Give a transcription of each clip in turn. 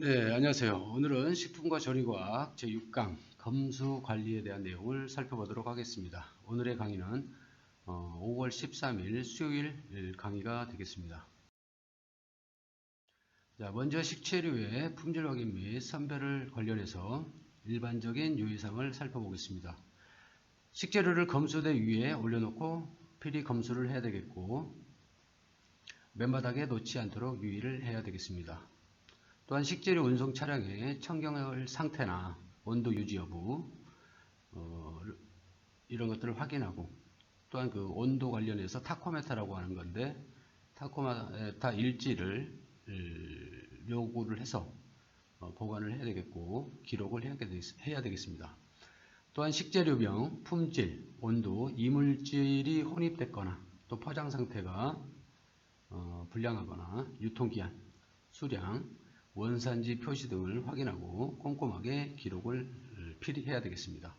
네, 안녕하세요. 오늘은 식품과 조리과학 제6강 검수 관리에 대한 내용을 살펴보도록 하겠습니다. 오늘의 강의는 5월 13일 수요일 강의가 되겠습니다. 자, 먼저 식재료의 품질 확인 및 선별을 관련해서 일반적인 유의사항을 살펴보겠습니다. 식재료를 검수대 위에 올려놓고 필히 검수를 해야 되겠고, 맨바닥에 놓지 않도록 유의를 해야 되겠습니다. 또한 식재료 운송 차량의 청결 상태나 온도 유지 여부 이런 것들을 확인하고, 또한 그 온도 관련해서 타코메타라고 하는 건데 타코메타 일지를 요구를 해서 보관을 해야 되겠고 기록을 해야 되겠습니다. 또한 식재료명, 품질, 온도, 이물질이 혼입됐거나 또 포장 상태가 불량하거나 유통기한, 수량, 원산지 표시 등을 확인하고 꼼꼼하게 기록을 필히 해야 되겠습니다.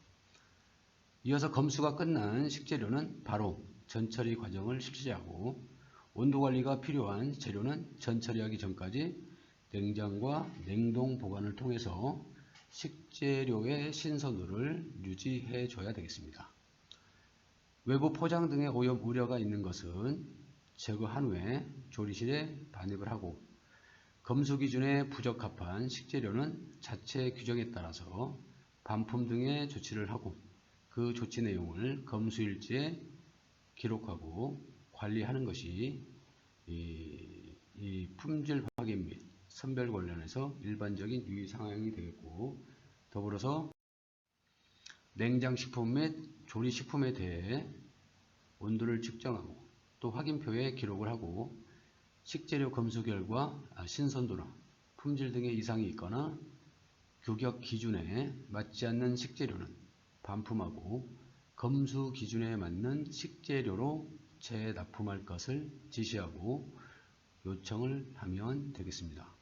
이어서 검수가 끝난 식재료는 바로 전처리 과정을 실시하고, 온도관리가 필요한 재료는 전처리하기 전까지 냉장과 냉동 보관을 통해서 식재료의 신선도를 유지해 줘야 되겠습니다. 외부 포장 등의 오염 우려가 있는 것은 제거한 후에 조리실에 반입을 하고, 검수 기준에 부적합한 식재료는 자체 규정에 따라서 반품 등의 조치를 하고, 그 조치 내용을 검수일지에 기록하고 관리하는 것이 이 품질 확인 및 선별 관련해서 일반적인 유의사항이 되겠고, 더불어서 냉장식품 및 조리식품에 대해 온도를 측정하고 또 확인표에 기록을 하고, 식재료 검수 결과 신선도나 품질 등의 이상이 있거나 규격 기준에 맞지 않는 식재료는 반품하고 검수 기준에 맞는 식재료로 재납품할 것을 지시하고 요청을 하면 되겠습니다.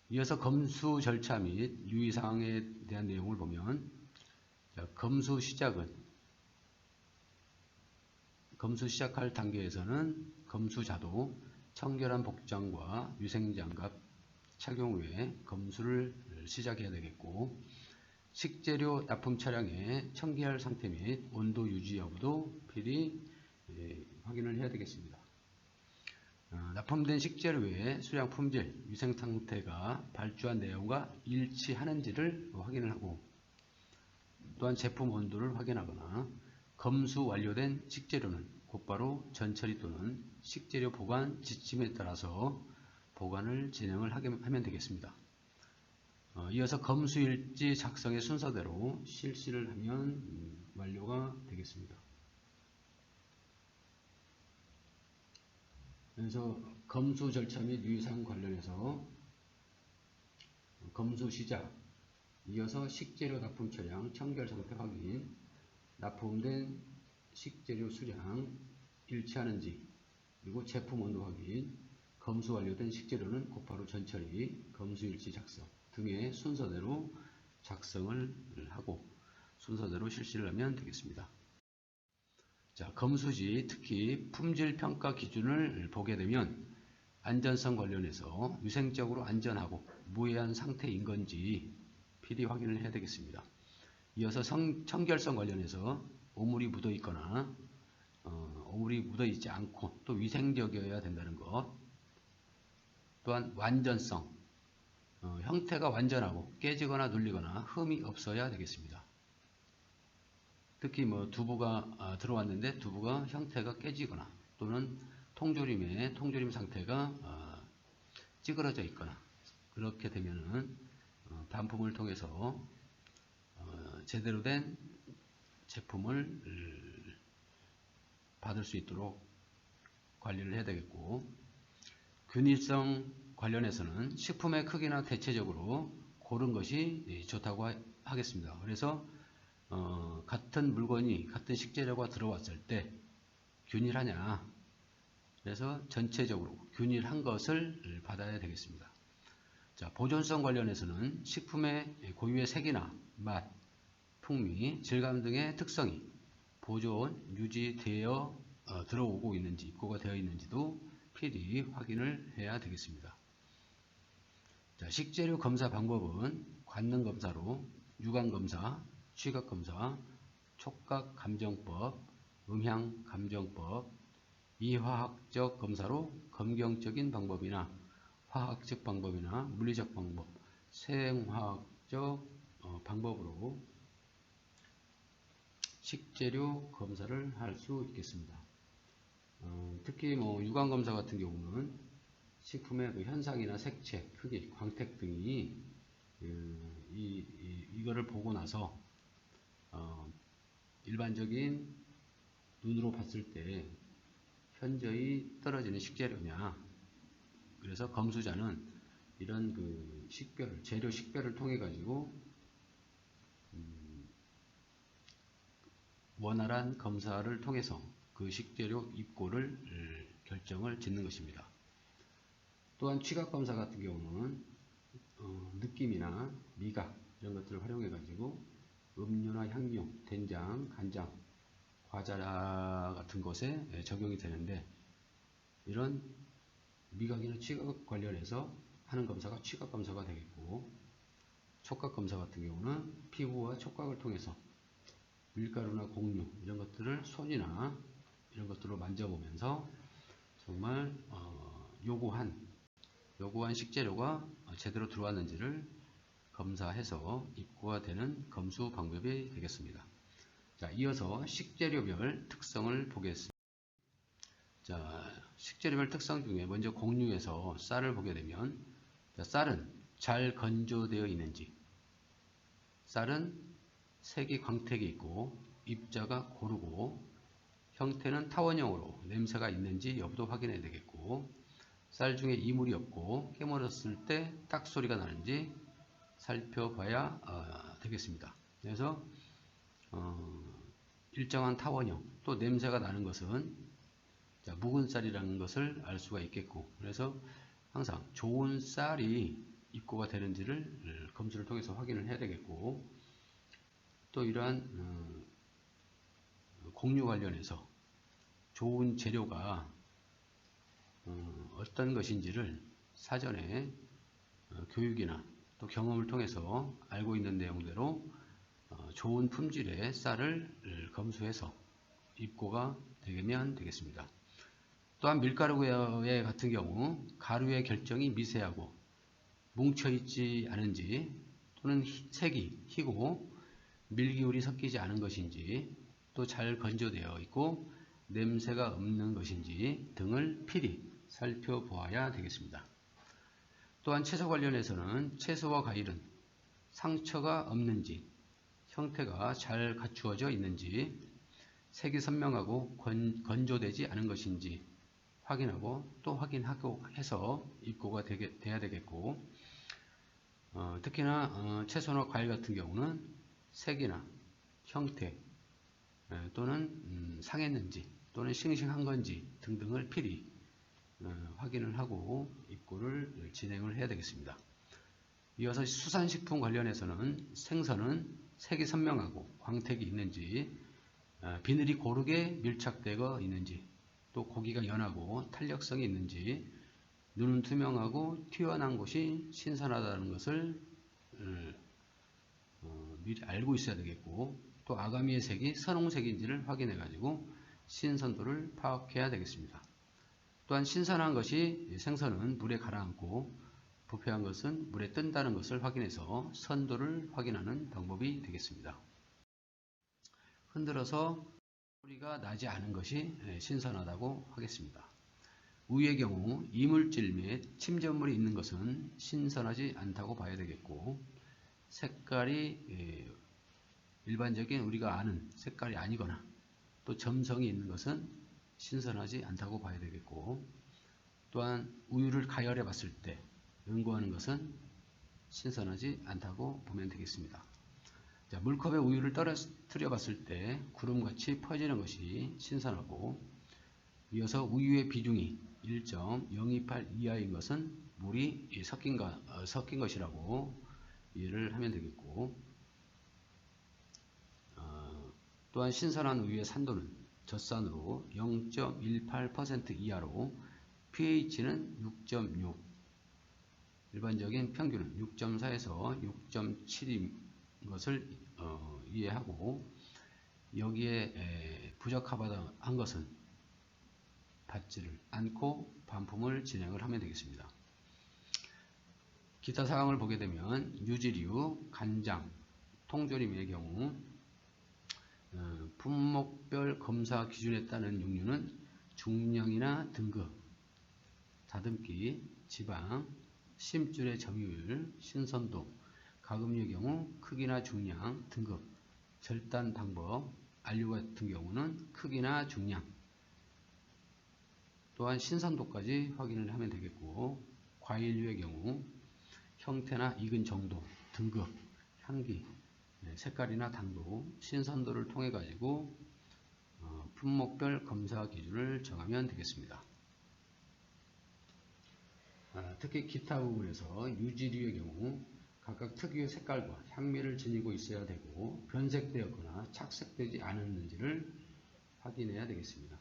이어서 검수 절차 및 유의사항에 대한 내용을 보면, 검수 시작할 단계에서는 검수자도 청결한 복장과 위생장갑 착용 후에 검수를 시작해야 되겠고, 식재료 납품 차량의 청결 상태 및 온도 유지 여부도 필히 확인을 해야 되겠습니다. 납품된 식재료의 수량, 품질, 위생 상태가 발주한 내용과 일치하는지를 확인을 하고, 또한 제품 온도를 확인하거나 검수 완료된 식재료는 곧바로 전처리 또는 식재료 보관 지침에 따라서 보관을 진행을 하면 되겠습니다. 이어서 검수일지 작성의 순서대로 실시를 하면 완료가 되겠습니다. 그래서 검수 절차 및 유의사항 관련해서 검수 시작, 이어서 식재료 납품 차량 청결 상태 확인, 납품된 식재료 수량 일치하는지, 그리고 제품 온도 확인, 검수 완료된 식재료는 곧바로 전처리, 검수일지 작성 등의 순서대로 작성을 하고 순서대로 실시를 하면 되겠습니다. 자, 검수지 특히 품질 평가 기준을 보게 되면 안전성 관련해서 위생적으로 안전하고 무해한 상태인 건지 필히 확인을 해야 되겠습니다. 이어서 청결성 관련해서 오물이 묻어 있거나 오물이 묻어 있지 않고 또 위생적이어야 된다는 것, 또한 완전성, 형태가 완전하고 깨지거나 눌리거나 흠이 없어야 되겠습니다. 특히 두부가 들어왔는데 두부가 형태가 깨지거나 또는 통조림 상태가 찌그러져 있거나, 그렇게 되면은 반품을 통해서 제대로 된 제품을 받을 수 있도록 관리를 해야 되겠고, 균일성 관련해서는 식품의 크기나 대체적으로 고른 것이 좋다고 하겠습니다. 그래서 같은 물건이 같은 식재료가 들어왔을 때 균일하냐, 그래서 전체적으로 균일한 것을 받아야 되겠습니다. 자, 보존성 관련해서는 식품의 고유의 색이나 맛, 풍미, 질감 등의 특성이 보존, 유지되어 들어오고 있는지, 입고가 되어 있는지도 필히 확인을 해야 되겠습니다. 자, 자, 식재료 검사 방법은 관능 검사로 육안 검사, 시각 검사, 촉각 감정법, 음향 감정법, 이화학적 검사로 검경적인 방법이나 화학적 방법이나 물리적 방법, 생화학적 방법으로 식재료 검사를 할 수 있겠습니다. 특히 육안 검사 같은 경우는 식품의 그 현상이나 색채, 크기, 광택 등이 이거를 보고 나서 일반적인 눈으로 봤을 때 현저히 떨어지는 식재료냐. 그래서 검수자는 이런 그 식별을, 재료 식별을 통해 가지고 원활한 검사를 통해서 그 식재료 입고를 결정을 짓는 것입니다. 또한 취각검사 같은 경우는 느낌이나 미각 이런 것들을 활용해 가지고 음료나 향료, 된장, 간장, 과자 같은 것에 적용이 되는데, 이런 미각이나 취각 관련해서 하는 검사가 취각검사가 되겠고, 촉각검사 같은 경우는 피부와 촉각을 통해서 밀가루나 곡류 이런 것들을 손이나 이런 것들로 만져보면서 정말 요구한 식재료가 제대로 들어왔는지를 검사해서 입고가 되는 검수 방법이 되겠습니다. 자, 이어서 식재료별 특성을 보겠습니다. 자, 식재료별 특성 중에 먼저 곡류에서 쌀을 보게 되면, 자, 쌀은 잘 건조되어 있는지, 쌀은 색이 광택이 있고 입자가 고르고 형태는 타원형으로 냄새가 있는지 여부도 확인해야 되겠고, 쌀 중에 이물이 없고 깨물었을 때 딱 소리가 나는지 살펴봐야 되겠습니다. 그래서 일정한 타원형, 또 냄새가 나는 것은 묵은 쌀이라는 것을 알 수가 있겠고, 그래서 항상 좋은 쌀이 입고가 되는지를 검수를 통해서 확인을 해야 되겠고, 또 이러한 곡류 관련해서 좋은 재료가 어떤 것인지를 사전에 교육이나 또 경험을 통해서 알고 있는 내용대로 좋은 품질의 쌀을 검수해서 입고가 되면 되겠습니다. 또한 밀가루에 같은 경우 가루의 결정이 미세하고 뭉쳐있지 않은지, 또는 색이 희고 밀기울이 섞이지 않은 것인지, 또 잘 건조되어 있고 냄새가 없는 것인지 등을 필히 살펴보아야 되겠습니다. 또한 채소 관련해서는 채소와 과일은 상처가 없는지, 형태가 잘 갖추어져 있는지, 색이 선명하고 건조되지 않은 것인지 확인하고 또 확인하고 해서 입고가 돼야 되겠고, 특히나 채소나 과일 같은 경우는 색이나 형태 또는 상했는지 또는 싱싱한 건지 등등을 필히 확인을 하고 입고를 진행을 해야 되겠습니다. 이어서 수산식품 관련해서는 생선은 색이 선명하고 광택이 있는지, 비늘이 고르게 밀착되어 있는지, 또 고기가 연하고 탄력성이 있는지, 눈은 투명하고 튀어나온 곳이 신선하다는 것을 미리 알고 있어야 되겠고, 또 아가미의 색이 선홍색인지를 확인해 가지고 신선도를 파악해야 되겠습니다. 또한 신선한 것이 생선은 물에 가라앉고 부패한 것은 물에 뜬다는 것을 확인해서 선도를 확인하는 방법이 되겠습니다. 흔들어서 소리가 나지 않은 것이 신선하다고 하겠습니다. 우유의 경우 이물질 및 침전물이 있는 것은 신선하지 않다고 봐야 되겠고, 색깔이 일반적인 우리가 아는 색깔이 아니거나 또 점성이 있는 것은 신선하지 않다고 봐야 되겠고, 또한 우유를 가열해 봤을 때 응고하는 것은 신선하지 않다고 보면 되겠습니다. 자, 물컵에 우유를 떨어뜨려 봤을 때 구름같이 퍼지는 것이 신선하고, 이어서 우유의 비중이 1.028 이하인 것은 물이 섞인 것이라고 이해를 하면 되겠고, 또한 신선한 우유의 산도는 젖산으로 0.18% 이하로 pH는 6.6, 일반적인 평균은 6.4에서 6.7인 것을 이해하고 여기에 부적합한 것은 받지를 않고 반품을 진행을 하면 되겠습니다. 기타 사항을 보게 되면 유지류, 간장, 통조림의 경우 품목별 검사 기준에 따른 육류는 중량이나 등급, 다듬기, 지방, 심줄의 점유율, 신선도, 가금류의 경우 크기나 중량, 등급, 절단 방법, 안류 같은 경우는 크기나 중량, 또한 신선도까지 확인을 하면 되겠고, 과일류의 경우 형태나 익은 정도, 등급, 향기, 색깔이나 당도, 신선도를 통해 가지고 품목별 검사 기준을 정하면 되겠습니다. 특히 기타 부분에서 유지류의 경우 각각 특유의 색깔과 향미를 지니고 있어야 되고 변색되었거나 착색되지 않았는지를 확인해야 되겠습니다.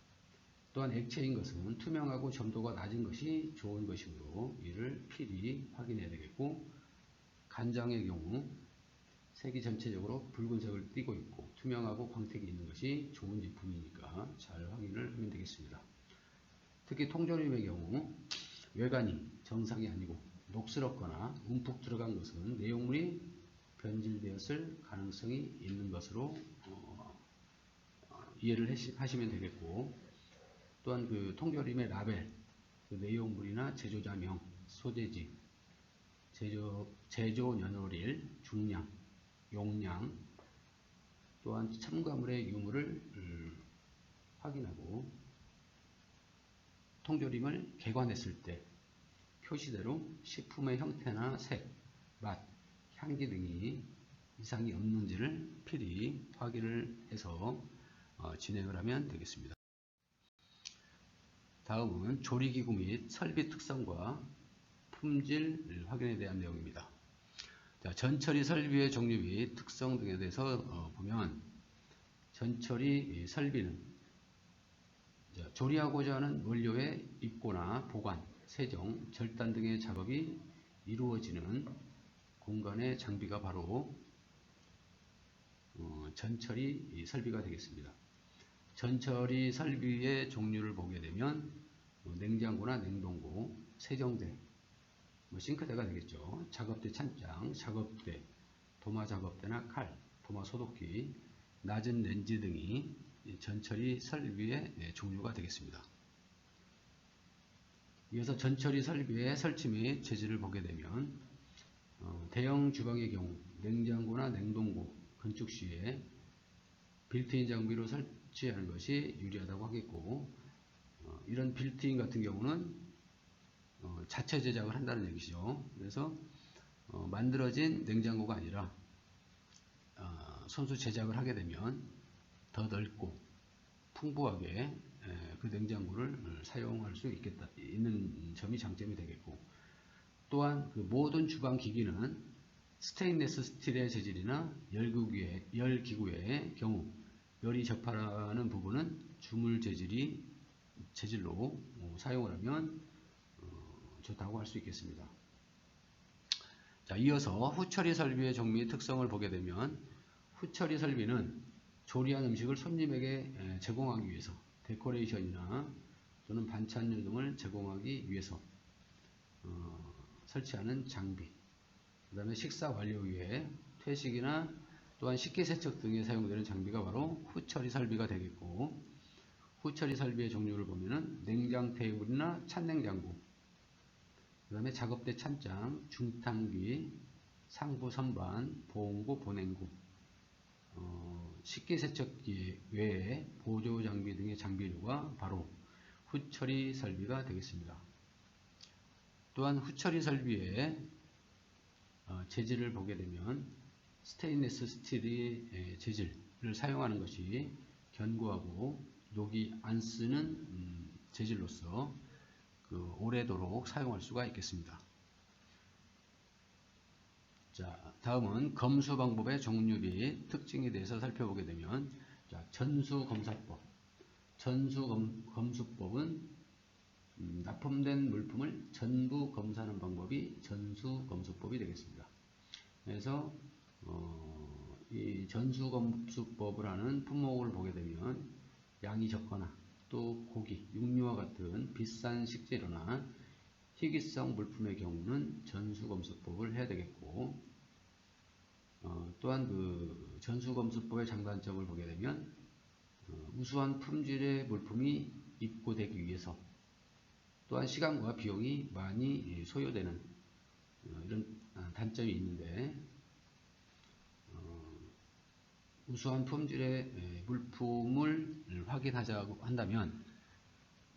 또한 액체인 것은 투명하고 점도가 낮은 것이 좋은 것이므로 이를 필히 확인해야 되겠고, 간장의 경우 색이 전체적으로 붉은색을 띠고 있고 투명하고 광택이 있는 것이 좋은 제품이니까 잘 확인을 하면 되겠습니다. 특히 통조림의 경우 외관이 정상이 아니고 녹슬었거나 움푹 들어간 것은 내용물이 변질되었을 가능성이 있는 것으로 이해를 하시면 되겠고, 또한 그 통조림의 라벨, 그 내용물이나 제조자명, 소재지, 제조 연월일, 중량, 용량, 또한 첨가물의 유무를 확인하고 통조림을 개관했을 때 표시대로 식품의 형태나 색, 맛, 향기 등이 이상이 없는지를 필히 확인을 해서 진행을 하면 되겠습니다. 다음은 조리기구 및 설비 특성과 품질 확인에 대한 내용입니다. 자, 전처리 설비의 종류 및 특성 등에 대해서 보면, 전처리 설비는 조리하고자 하는 원료의 입고나 보관, 세정, 절단 등의 작업이 이루어지는 공간의 장비가 바로 전처리 설비가 되겠습니다. 전처리 설비의 종류를 보게 되면 냉장고나 냉동고, 세정대, 싱크대가 되겠죠. 작업대 찬장, 작업대, 도마 작업대나 칼, 도마 소독기, 낮은 렌즈 등이 전처리 설비의 종류가 되겠습니다. 이어서 전처리 설비의 설치 및 재질을 보게 되면 대형 주방의 경우 냉장고나 냉동고 건축 시에 빌트인 장비로 설치하는 것이 유리하다고 하겠고, 이런 빌트인 같은 경우는 자체 제작을 한다는 얘기죠. 그래서 만들어진 냉장고가 아니라 손수 제작을 하게 되면 더 넓고 풍부하게 그 냉장고를 사용할 수 있는 점이 장점이 되겠고, 또한 그 모든 주방 기기는 스테인리스 스틸의 재질이나 열기구의 경우 열이 접하는 부분은 주물 재질로 사용을 하면 좋다고 할 수 있겠습니다. 자, 이어서 후처리 설비의 종류 및 특성을 보게 되면, 후처리 설비는 조리한 음식을 손님에게 제공하기 위해서 데코레이션이나 또는 반찬류 등을 제공하기 위해서 설치하는 장비, 그 다음에 식사 완료 후에 퇴식이나 또한 식기세척 등에 사용되는 장비가 바로 후처리 설비가 되겠고, 후처리 설비의 종류를 보면은 냉장 테이블이나 찬냉장고, 그 다음에 작업대 찬장, 중탕기, 상부 선반, 보온고, 보냉고, 식기세척기 외에 보조장비 등의 장비류가 바로 후처리 설비가 되겠습니다. 또한 후처리 설비의 재질을 보게 되면 스테인리스 스틸의 재질을 사용하는 것이 견고하고 녹이 안 쓰는 재질로서 오래도록 사용할 수가 있겠습니다. 자, 다음은 검수 방법의 종류 및 특징에 대해서 살펴보게 되면, 자, 전수검사법. 전수검수법은 납품된 물품을 전부 검수하는 방법이 전수검수법이 되겠습니다. 그래서 이 전수검수법을 하는 품목을 보게 되면 양이 적거나 또 고기, 육류와 같은 비싼 식재료나 희귀성 물품의 경우는 전수검수법을 해야 되겠고, 또한 그 전수검수법의 장단점을 보게 되면 우수한 품질의 물품이 입고되기 위해서 또한 시간과 비용이 많이 소요되는 이런 단점이 있는데, 우수한 품질의 물품을 확인하자고 한다면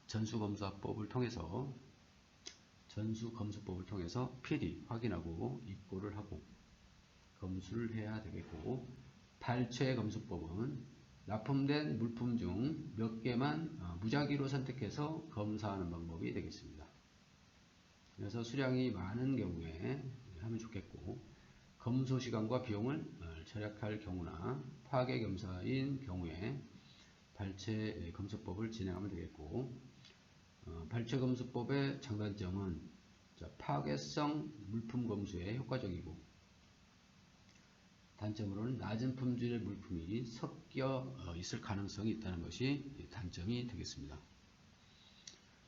전수검수법을 통해서 필히 확인하고 입고를 하고 검수를 해야 되겠고, 발췌 검수법은 납품된 물품 중 몇 개만 무작위로 선택해서 검사하는 방법이 되겠습니다. 그래서 수량이 많은 경우에 하면 좋겠고, 검수 시간과 비용을 절약할 경우나 파괴 검사인 경우에 발췌 검수법을 진행하면 되겠고, 발췌 검수법의 장단점은 파괴성 물품 검수에 효과적이고, 단점으로는 낮은 품질의 물품이 섞여 있을 가능성이 있다는 것이 단점이 되겠습니다.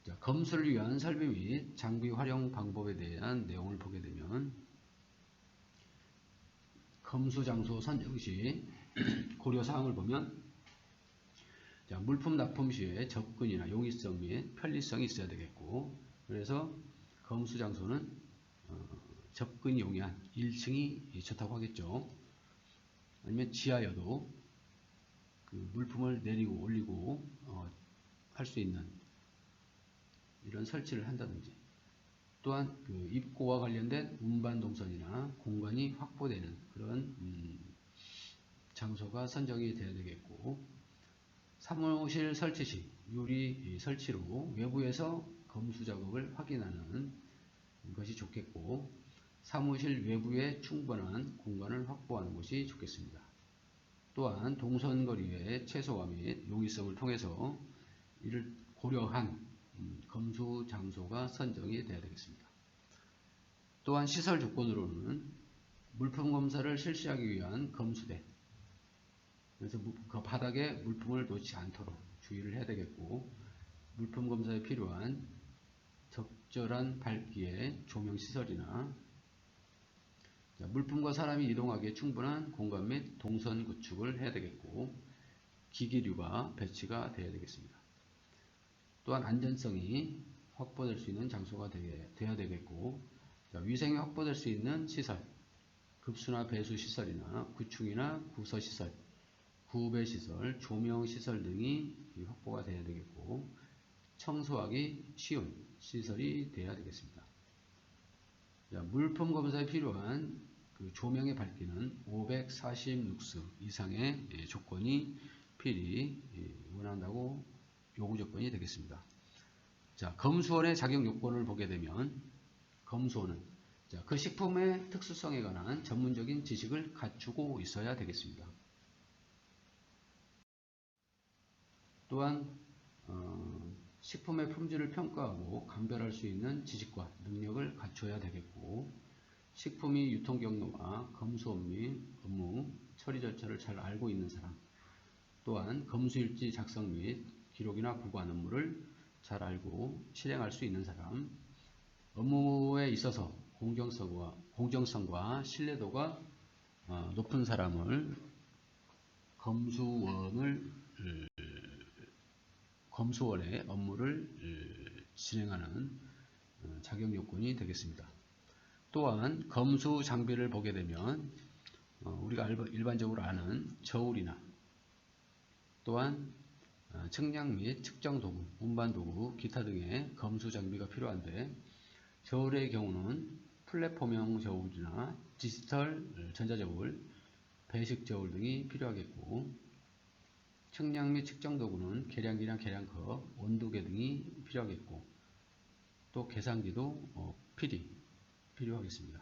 자, 검수를 위한 설비 및 장비 활용 방법에 대한 내용을 보게 되면, 검수 장소 선정 시 고려사항을 보면, 자, 물품 납품 시에 접근이나 용이성 및 편리성이 있어야 되겠고, 그래서 검수 장소는 접근이 용이한 1층이 좋다고 하겠죠. 아니면 지하여도 그 물품을 내리고 올리고 할 수 있는 이런 설치를 한다든지, 또한 그 입고와 관련된 운반 동선이나 공간이 확보되는 그런 장소가 선정이 되어야 되겠고, 사무실 설치 시 유리 설치로 외부에서 검수 작업을 확인하는 것이 좋겠고, 사무실 외부에 충분한 공간을 확보하는 것이 좋겠습니다. 또한 동선거리의 최소화 및 용이성을 통해서 이를 고려한 검수 장소가 선정이 되어야 되겠습니다. 또한 시설 조건으로는 물품 검사를 실시하기 위한 검수대, 그래서 그 바닥에 물품을 놓지 않도록 주의를 해야 되겠고, 물품 검사에 필요한 적절한 밝기의 조명 시설이나 물품과 사람이 이동하기에 충분한 공간 및 동선 구축을 해야 되겠고, 기기류가 배치가 되어야 되겠습니다. 또한 안전성이 확보될 수 있는 장소가 되어야 되겠고, 위생이 확보될 수 있는 시설, 급수나 배수 시설이나 구충이나 구서 시설, 구배 시설, 조명 시설 등이 확보가 되어야 되겠고, 청소하기 쉬운 시설이 되어야 되겠습니다. 자, 물품 검사에 필요한 그 조명의 밝기는 540룩스 이상의 조건이 필히 원한다고 요구 조건이 되겠습니다. 자, 검수원의 자격 요건을 보게 되면, 검수원은 그 식품의 특수성에 관한 전문적인 지식을 갖추고 있어야 되겠습니다. 또한 식품의 품질을 평가하고 감별할 수 있는 지식과 능력을 갖춰야 되겠고, 식품이 유통 경로와 검수업 및 업무 처리 절차를 잘 알고 있는 사람, 또한 검수일지 작성 및 기록이나 보관 업무를 잘 알고 실행할 수 있는 사람, 업무에 있어서 공정성과 신뢰도가 높은 사람을 검수원의 업무를 진행하는 자격 요건이 되겠습니다. 또한 검수 장비를 보게 되면 우리가 일반적으로 아는 저울이나 또한 측량 및 측정 도구, 운반 도구, 기타 등의 검수 장비가 필요한데, 저울의 경우는 플랫폼형 저울이나 디지털 전자저울, 배식 저울 등이 필요하겠고, 측량 및 측정 도구는 계량기나 계량컵, 온도계 등이 필요하겠고, 또 계산기도 필요하겠습니다.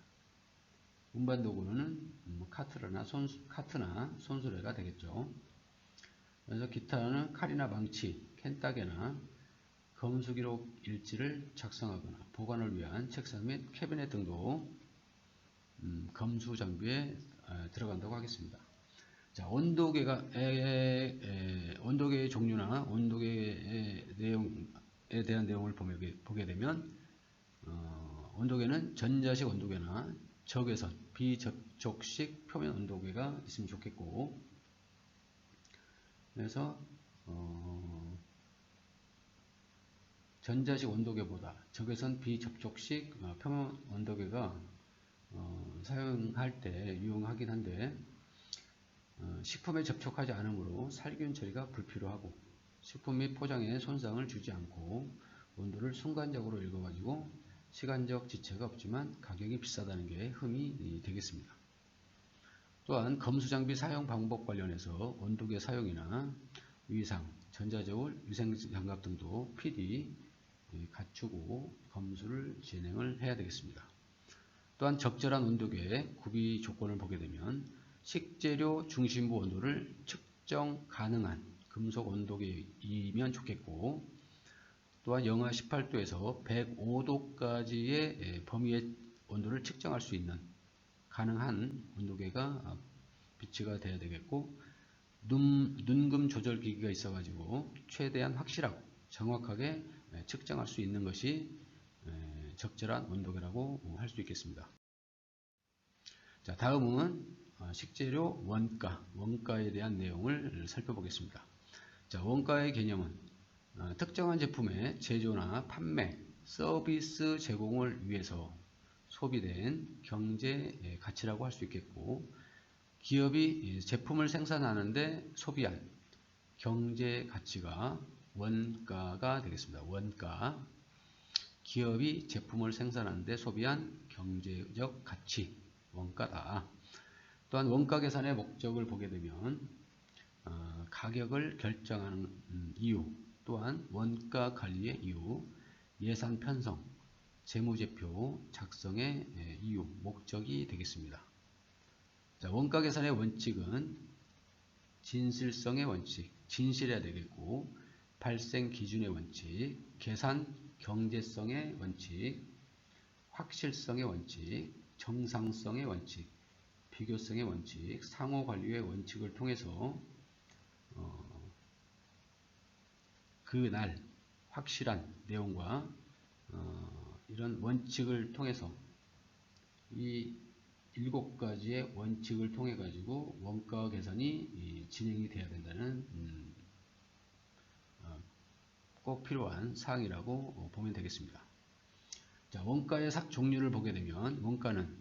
운반 도구는 카트나 손수레가 되겠죠. 그래서 기타는 칼이나 망치, 캔따개나 검수 기록 일지를 작성하거나 보관을 위한 책상 및 캐비넷 등도 검수 장비에 들어간다고 하겠습니다. 자, 온도계의 종류나 온도계의 내용에 대한 내용을 보게 되면 온도계는 전자식 온도계나 적외선, 비접촉식 표면 온도계가 있으면 좋겠고, 그래서 전자식 온도계보다 적외선 비접촉식 표면 온도계가 사용할 때 유용하긴 한데, 식품에 접촉하지 않으므로 살균 처리가 불필요하고 식품 및 포장에 손상을 주지 않고 온도를 순간적으로 읽어가지고 시간적 지체가 없지만 가격이 비싸다는 게 흠이 되겠습니다. 또한 검수장비 사용 방법 관련해서 온도계 사용이나 위상, 전자저울, 위생장갑 등도 필히 갖추고 검수를 진행을 해야 되겠습니다. 또한 적절한 온도계 구비 조건을 보게 되면 식재료 중심부 온도를 측정 가능한 금속 온도계이면 좋겠고, 또한 영하 18도에서 105도까지의 범위의 온도를 측정할 수 있는 가능한 온도계가 비치가 돼야 되겠고, 눈금 조절 기기가 있어 가지고 최대한 확실하고 정확하게 측정할 수 있는 것이 적절한 온도계라고 할 수 있겠습니다. 자, 다음은 식재료 원가에 대한 내용을 살펴보겠습니다. 자, 원가의 개념은 특정한 제품의 제조나 판매, 서비스 제공을 위해서 소비된 경제 가치라고 할 수 있겠고, 기업이 제품을 생산하는데 소비한 경제 가치가 원가가 되겠습니다. 원가. 기업이 제품을 생산하는데 소비한 경제적 가치, 원가다. 또한 원가 계산의 목적을 보게 되면 가격을 결정하는 이유, 또한 원가 관리의 이유, 예산 편성, 재무제표 작성의 이유, 목적이 되겠습니다. 자, 원가 계산의 원칙은 진실성의 원칙, 진실해야 되겠고, 발생 기준의 원칙, 계산 경제성의 원칙, 확실성의 원칙, 정상성의 원칙, 비교성의 원칙, 상호 관리의 원칙을 통해서 그날 확실한 내용과 이런 원칙을 통해서 이 7가지의 원칙을 통해 가지고 원가 계산이 진행이 돼야 된다는 꼭 필요한 사항이라고 보면 되겠습니다. 자, 원가의 종류를 보게 되면 원가는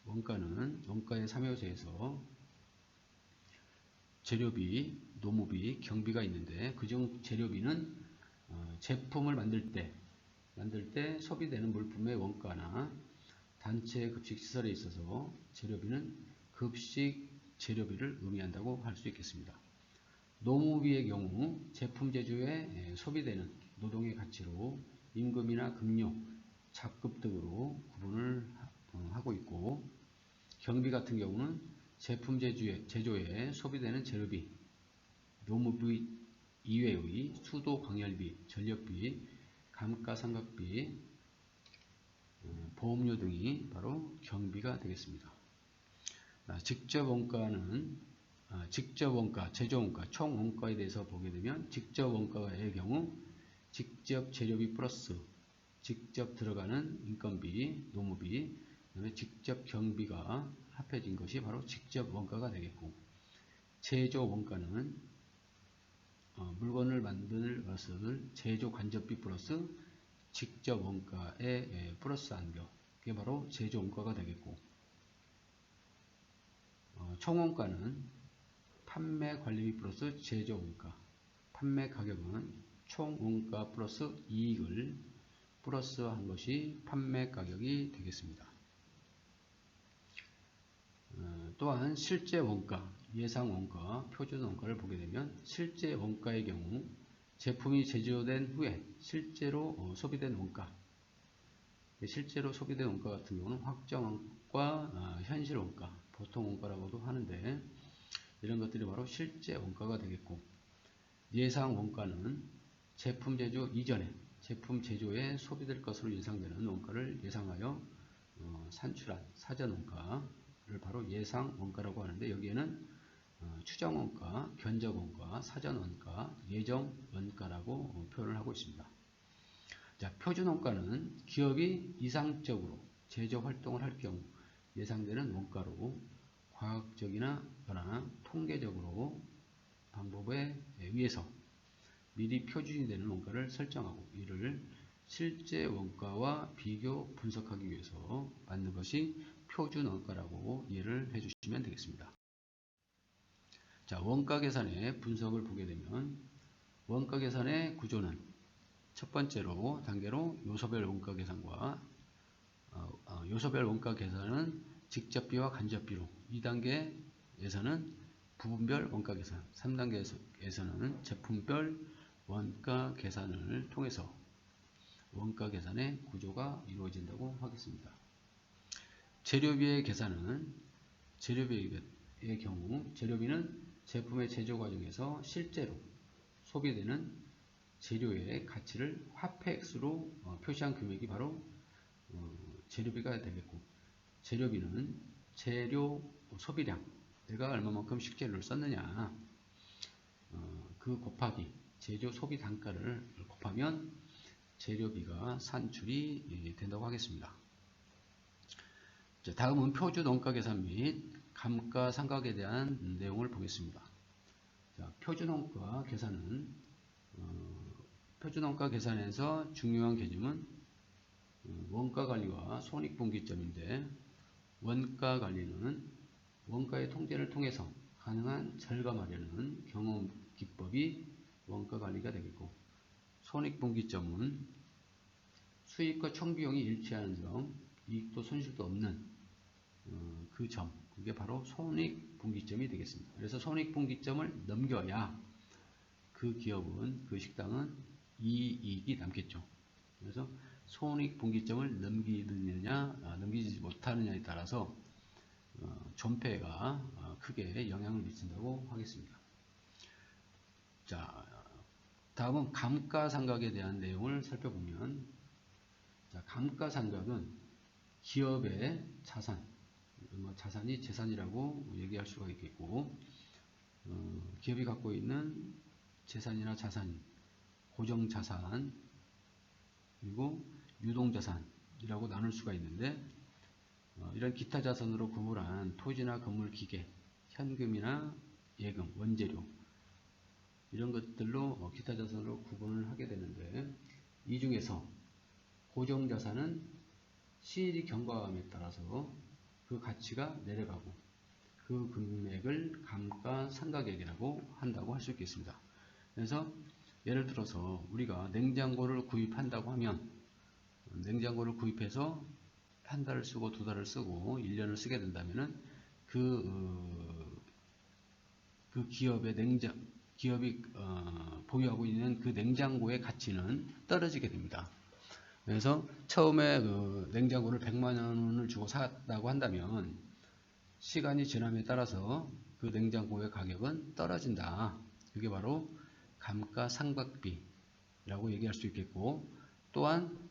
원가의 3요소에서 재료비, 노무비, 경비가 있는데, 그중 재료비는 제품을 만들 때 소비되는 물품의 원가나 단체 급식 시설에 있어서 재료비는 급식 재료비를 의미한다고 할 수 있겠습니다. 노무비의 경우 제품 제조에 소비되는 노동의 가치로 임금이나 급료, 잡급 등으로 구분을 하고 있고, 경비 같은 경우는 제품 제조에 소비되는 재료비, 노무비 이외의 수도 광열비, 전력비, 감가상각비, 보험료 등이 바로 경비가 되겠습니다. 직접 원가, 제조 원가, 총 원가에 대해서 보게 되면 직접 원가의 경우 직접 재료비 플러스 직접 들어가는 인건비, 노무비, 그다음에 직접 경비가 합해진 것이 바로 직접 원가가 되겠고, 제조 원가는 물건을 만들 것을 제조 간접비 플러스 직접 원가에 플러스한 것, 그게 바로 제조 원가가 되겠고, 총 원가는 판매 관리비 플러스 제조 원가, 판매 가격은 총 원가 플러스 이익을 플러스한 것이 판매 가격이 되겠습니다. 또한 실제 원가, 예상 원가, 표준 원가를 보게 되면 실제 원가의 경우 제품이 제조된 후에 실제로 소비된 원가, 실제로 소비된 원가 같은 경우는 확정 원가, 현실 원가, 보통 원가라고도 하는데, 이런 것들이 바로 실제 원가가 되겠고, 예상 원가는 제품 제조 이전에 제품 제조에 소비될 것으로 예상되는 원가를 예상하여 산출한 사전 원가를 바로 예상 원가라고 하는데, 여기에는 추정 원가, 견적 원가, 사전 원가, 예정 원가라고 표현을 하고 있습니다. 자, 표준 원가는 기업이 이상적으로 제조 활동을 할 경우 예상되는 원가로 과학적이나 통계적으로 방법에 의해서 미리 표준이 되는 원가를 설정하고 이를 실제 원가와 비교 분석하기 위해서 만든 것이 표준 원가라고 이해를 해주시면 되겠습니다. 자, 원가 계산의 분석을 보게 되면 원가 계산의 구조는 첫 번째로 단계로 요소별 원가 계산과 요소별 원가 계산은 직접비와 간접비로, 2단계에서는 부분별 원가 계산, 3단계에서는 제품별 원가 계산을 통해서 원가 계산의 구조가 이루어진다고 하겠습니다. 재료비의 계산은 재료비의 경우 재료비는 제품의 제조 과정에서 실제로 소비되는 재료의 가치를 화폐액수로 표시한 금액이 바로 재료비가 되겠고, 재료비는 재료 소비량, 내가 얼마만큼 식재료를 썼느냐 그 곱하기 제조 소비 단가를 곱하면 재료비가 산출이 된다고 하겠습니다. 자, 다음은 표준 원가 계산 및 감가상각에 대한 내용을 보겠습니다. 자, 표준 원가 계산은 표준 원가 계산에서 중요한 개념은 원가 관리와 손익분기점인데, 원가 관리는 원가의 통제를 통해서 가능한 절감하려는 경험 기법이 원가 관리가 되겠고, 손익분기점은 수익과 총비용이 일치하는 점, 이익도 손실도 없는 그 점, 그게 바로 손익분기점이 되겠습니다. 그래서 손익분기점을 넘겨야 그 기업은, 그 식당은 이익이 남겠죠. 그래서 손익분기점을 넘기느냐 넘기지 못하느냐에 따라서 존폐가 크게 영향을 미친다고 하겠습니다. 자, 다음은 감가상각에 대한 내용을 살펴보면, 자, 감가상각은 기업의 자산, 자산이 재산이라고 얘기할 수가 있겠고, 기업이 갖고 있는 재산이나 자산, 고정자산, 그리고 유동자산이라고 나눌 수가 있는데, 이런 기타 자산으로 구분한 토지나 건물, 기계, 현금이나 예금, 원재료, 이런 것들로 기타 자산으로 구분을 하게 되는데, 이 중에서 고정자산은 시일이 경과함에 따라서 그 가치가 내려가고 그 금액을 감가상각액이라고 한다고 할 수 있겠습니다. 그래서 예를 들어서 우리가 냉장고를 구입한다고 하면, 냉장고를 구입해서 한 달을 쓰고 두 달을 쓰고 1년을 쓰게 된다면은 그 기업이 보유하고 있는 그 냉장고의 가치는 떨어지게 됩니다. 그래서 처음에 그 냉장고를 100만 원을 주고 샀다고 한다면 시간이 지남에 따라서 그 냉장고의 가격은 떨어진다. 그게 바로 감가상각비라고 얘기할 수 있겠고, 또한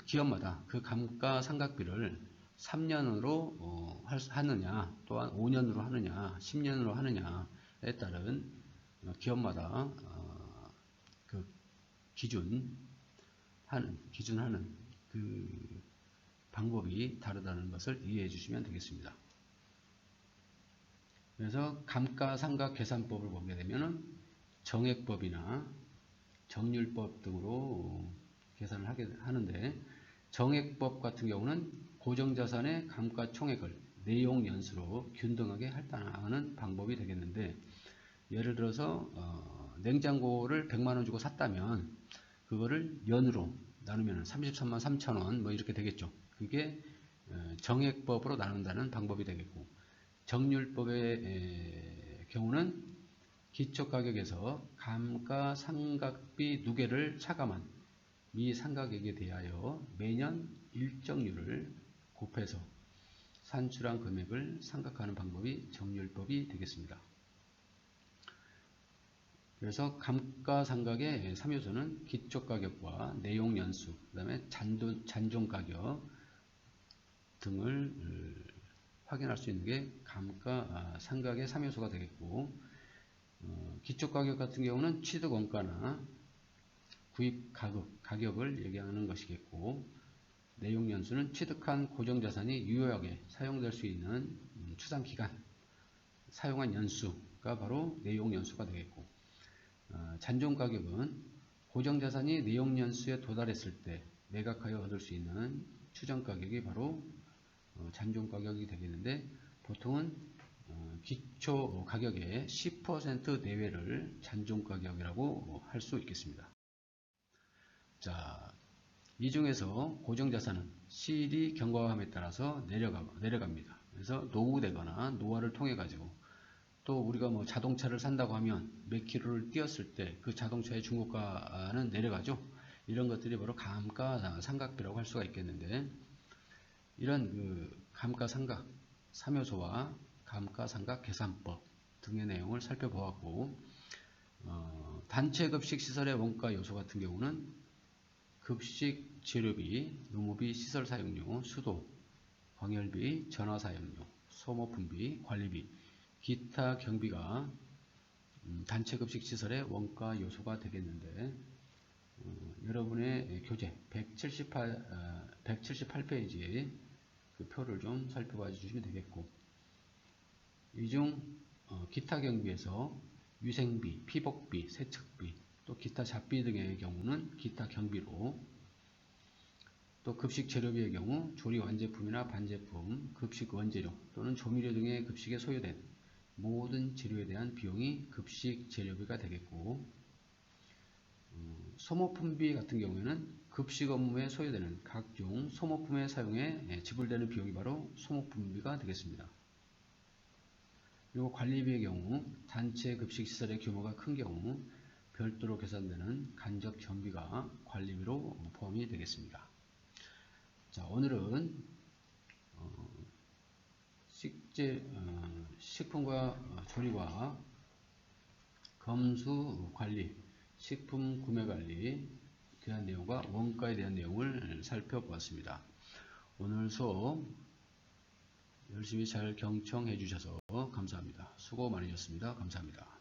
기업마다 그 감가상각비를 3년으로 하느냐, 또한 5년으로 하느냐, 10년으로 하느냐에 따른 기업마다 그 기준하는 그 방법이 다르다는 것을 이해해 주시면 되겠습니다. 그래서 감가상각 계산법을 보게 되면 정액법이나 정률법 등으로 계산을 하는데, 정액법 같은 경우는 고정자산의 감가총액을 내용연수로 균등하게 할당하는 방법이 되겠는데, 예를 들어서 냉장고를 100만원 주고 샀다면 그거를 연으로 나누면 33만 3천원 뭐 이렇게 되겠죠. 그게 정액법으로 나눈다는 방법이 되겠고, 정률법의 경우는 기초가격에서 감가상각비 누계를 차감한 이 상각액에 대하여 매년 일정률을 곱해서 산출한 금액을 상각하는 방법이 정률법이 되겠습니다. 그래서 감가상각의 3요소는 기초가격과 내용연수, 그 다음에 잔존가격 등을 확인할 수 있는 게 감가상각의 3요소가 되겠고, 기초가격 같은 경우는 취득원가나 구입가격을 얘기하는 것이겠고, 내용연수는 취득한 고정자산이 유효하게 사용될 수 있는 추상기간, 사용한 연수가 바로 내용연수가 되겠고, 잔존가격은 고정자산이 내용연수에 도달했을 때 매각하여 얻을 수 있는 추정가격이 바로 잔존가격이 되겠는데, 보통은 기초가격의 10% 내외를 잔존가격이라고 할 수 있겠습니다. 자, 이 중에서 고정자산은 실이 경과함에 따라서 내려갑니다. 그래서 노후되거나 노화를 통해 가지고, 또 우리가 뭐 자동차를 산다고 하면 몇 킬로를 뛰었을 때 그 자동차의 중고가는 내려가죠. 이런 것들이 바로 감가상각비라고 할 수가 있겠는데, 이런 감가상각 3요소와 감가상각 계산법 등의 내용을 살펴보았고, 단체급식 시설의 원가 요소 같은 경우는 급식 재료비, 농업비, 시설 사용료, 수도, 광열비, 전화 사용료, 소모품비, 관리비, 기타 경비가 단체급식 시설의 원가 요소가 되겠는데, 여러분의 교재 178페이지에 그 표를 좀 살펴봐 주시면 되겠고, 이 중 기타 경비에서 위생비, 피복비, 세척비, 또 기타 잡비 등의 경우는 기타 경비로, 또 급식 재료비의 경우 조리 완제품이나 반제품, 급식 원재료 또는 조미료 등의 급식에 소요된 모든 재료에 대한 비용이 급식 재료비가 되겠고, 소모품비 같은 경우에는 급식 업무에 소요되는 각종 소모품의 사용에 지불되는 비용이 바로 소모품비가 되겠습니다. 그리고 관리비의 경우 단체 급식 시설의 규모가 큰 경우 별도로 계산되는 간접 전비가 관리비로 포함이 되겠습니다. 자, 오늘은 식품과 조리과 검수 관리, 식품 구매 관리에 대한 내용과 원가에 대한 내용을 살펴보았습니다. 오늘 수업 열심히 잘 경청해 주셔서 감사합니다. 수고 많으셨습니다. 감사합니다.